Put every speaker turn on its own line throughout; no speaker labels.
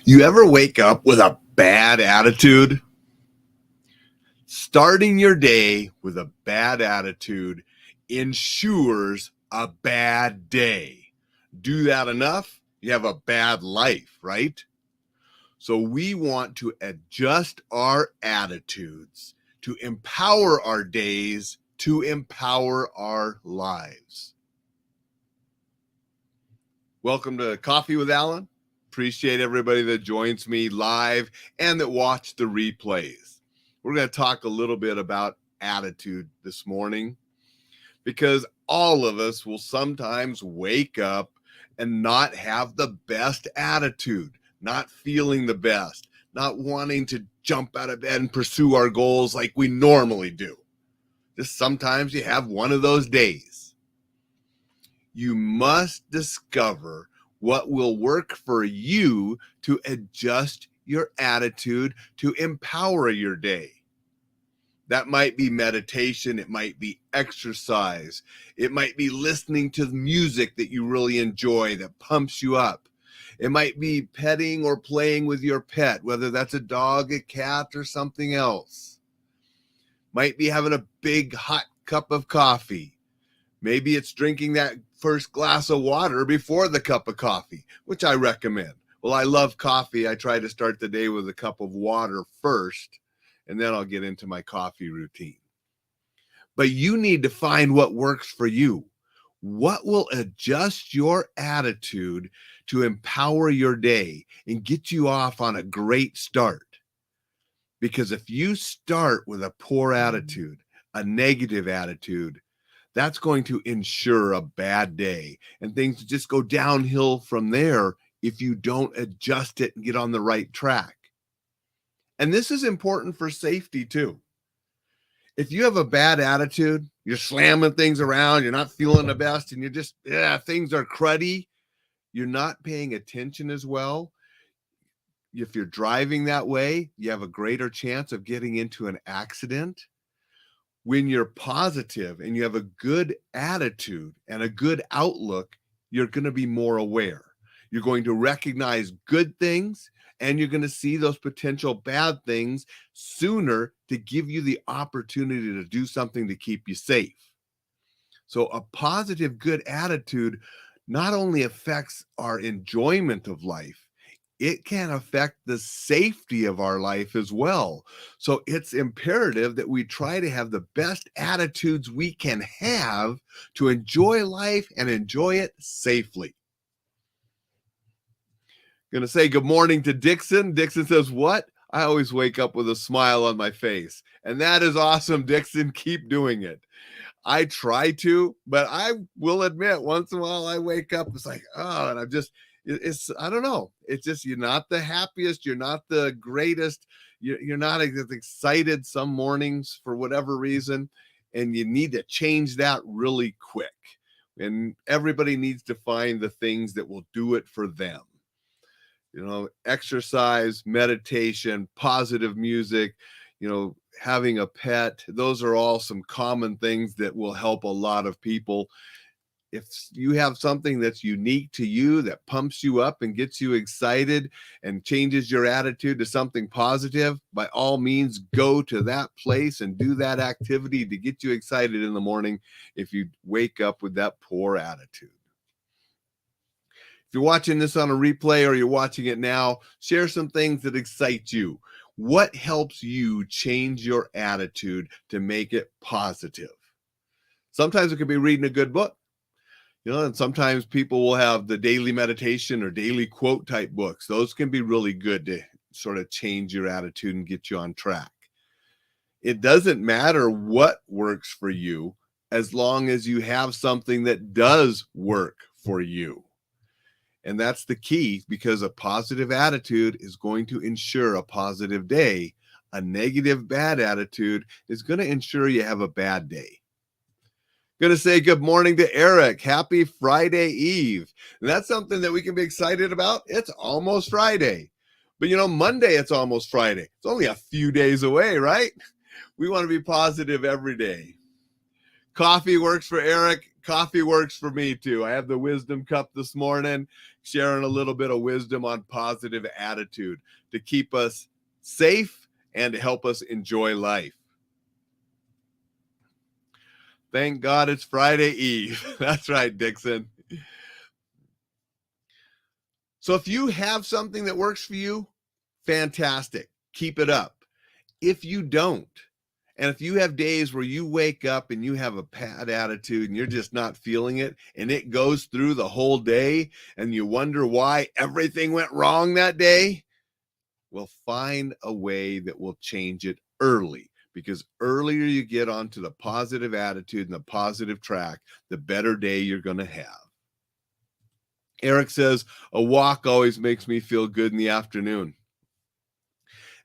You ever wake up with a bad attitude? Starting your day with a bad attitude ensures a bad day. Do that enough, you have a bad life, right? So we want to adjust our attitudes to empower our days, to empower our lives. Welcome to Coffee with Alain. Appreciate everybody that joins me live and that watch the replays. We're going to talk a little bit about attitude this morning because all of us will sometimes wake up and not have the best attitude, not feeling the best, not wanting to jump out of bed and pursue our goals like we normally do. Just sometimes you have one of those days. You must discover what will work for you to adjust your attitude to empower your day. That might be meditation. It might be exercise. It might be listening to music that you really enjoy that pumps you up. It might be petting or playing with your pet, whether that's a dog, a cat, or something else. Might be having a big hot cup of coffee. Maybe it's drinking that first glass of water before the cup of coffee, which I recommend. Well, I love coffee. I try to start the day with a cup of water first, and then I'll get into my coffee routine. But you need to find what works for you. What will adjust your attitude to empower your day and get you off on a great start? Because if you start with a poor attitude, a negative attitude, that's going to ensure a bad day, and things just go downhill from there if you don't adjust it and get on the right track. And this is important for safety too. If you have a bad attitude, you're slamming things around, you're not feeling the best, and you're just, things are cruddy, you're not paying attention as well. If you're driving that way, you have a greater chance of getting into an accident. When you're positive and you have a good attitude and a good outlook, you're going to be more aware. You're going to recognize good things, and you're going to see those potential bad things sooner to give you the opportunity to do something to keep you safe. So a positive, good attitude not only affects our enjoyment of life, it can affect the safety of our life as well. So it's imperative that we try to have the best attitudes we can have to enjoy life and enjoy it safely. Going to say good morning to Dixon. Dixon says, what? I always wake up with a smile on my face. And that is awesome, Dixon. Keep doing it. I try to, but I will admit once in a while I wake up, it's like, oh, and I'm just, I don't know. It's just, you're not the happiest. You're not the greatest. You're not as excited some mornings for whatever reason. And you need to change that really quick. And everybody needs to find the things that will do it for them. Exercise, meditation, positive music, having a pet. Those are all some common things that will help a lot of people. If you have something that's unique to you, that pumps you up and gets you excited and changes your attitude to something positive, by all means, go to that place and do that activity to get you excited in the morning if you wake up with that poor attitude. If you're watching this on a replay or you're watching it now, share some things that excite you. What helps you change your attitude to make it positive? Sometimes it could be reading a good book. And sometimes people will have the daily meditation or daily quote type books. Those can be really good to sort of change your attitude and get you on track. It doesn't matter what works for you as long as you have something that does work for you. And that's the key, because a positive attitude is going to ensure a positive day. A negative, bad attitude is going to ensure you have a bad day. Going to say good morning to Eric. Happy Friday Eve. And that's something that we can be excited about. It's almost Friday. But Monday, it's almost Friday. It's only a few days away, right? We want to be positive every day. Coffee works for Eric. Coffee works for me too. I have the wisdom cup this morning, sharing a little bit of wisdom on positive attitude to keep us safe and to help us enjoy life. Thank God it's Friday Eve. That's right, Dixon. So if you have something that works for you, fantastic. Keep it up. If you don't, and if you have days where you wake up and you have a bad attitude and you're just not feeling it, and it goes through the whole day and you wonder why everything went wrong that day, well, find a way that will change it early. Because earlier you get onto the positive attitude and the positive track, the better day you're going to have. Eric says, a walk always makes me feel good in the afternoon.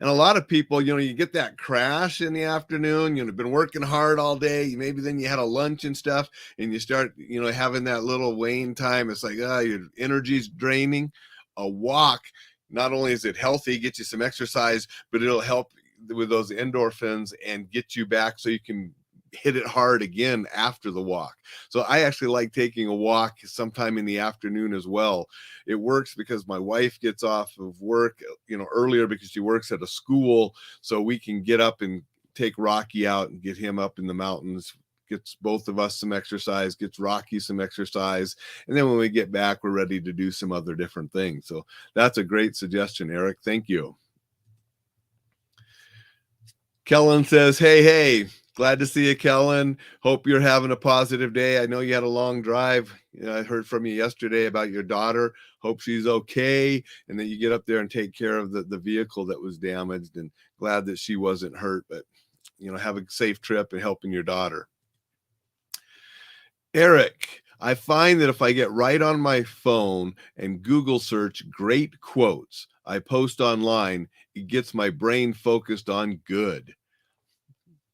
And a lot of people, you get that crash in the afternoon, been working hard all day. Maybe then you had a lunch and stuff and you start, having that little wane time. It's like, your energy's draining. A walk, not only is it healthy, get you some exercise, but it'll help with those endorphins and get you back so you can hit it hard again after the walk. So I actually like taking a walk sometime in the afternoon as well. It works because my wife gets off of work, earlier because she works at a school. So we can get up and take Rocky out and get him up in the mountains, gets both of us some exercise, gets Rocky some exercise. And then when we get back, we're ready to do some other different things. So that's a great suggestion, Eric. Thank you. Kellen says, hey, glad to see you, Kellen. Hope you're having a positive day. I know you had a long drive. I heard from you yesterday about your daughter. Hope she's okay and that you get up there and take care of the vehicle that was damaged, and glad that she wasn't hurt, but have a safe trip and helping your daughter. Eric, I find that if I get right on my phone and Google search great quotes I post online, it gets my brain focused on good.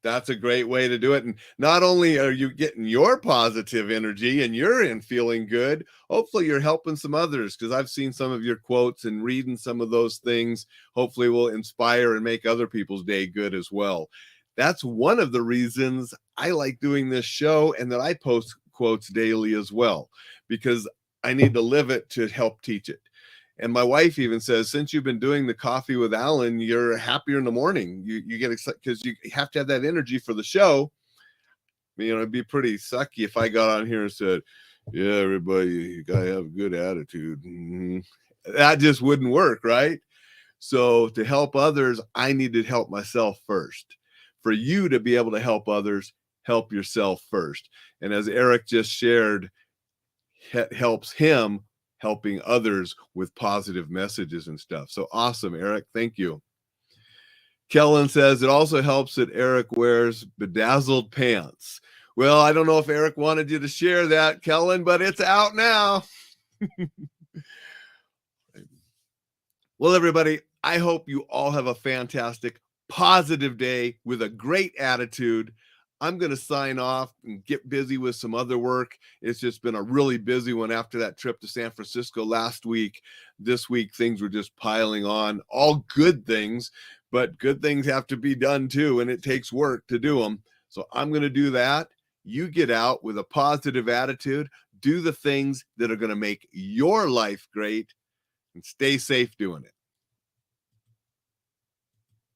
That's a great way to do it. And not only are you getting your positive energy and you're in feeling good, hopefully you're helping some others, because I've seen some of your quotes and reading some of those things hopefully will inspire and make other people's day good as well. That's one of the reasons I like doing this show and that I post quotes daily as well, because I need to live it to help teach it. And my wife even says, since you've been doing the coffee with Alain, you're happier in the morning. You get excited because you have to have that energy for the show. It'd be pretty sucky if I got on here and said, yeah, everybody, you got to have a good attitude. Mm-hmm. That just wouldn't work, right? So to help others, I need to help myself first. For you to be able to help others, help yourself first. And as Eric just shared, helps him helping others with positive messages and stuff. So awesome, Eric. Thank you. Kellen says it also helps that Eric wears bedazzled pants. Well, I don't know if Eric wanted you to share that, Kellen, but it's out now. Well, everybody, I hope you all have a fantastic, positive day with a great attitude. I'm going to sign off and get busy with some other work. It's just been a really busy one after that trip to San Francisco last week. This week, things were just piling on. All good things, but good things have to be done too, and it takes work to do them. So I'm going to do that. You get out with a positive attitude. Do the things that are going to make your life great, and stay safe doing it.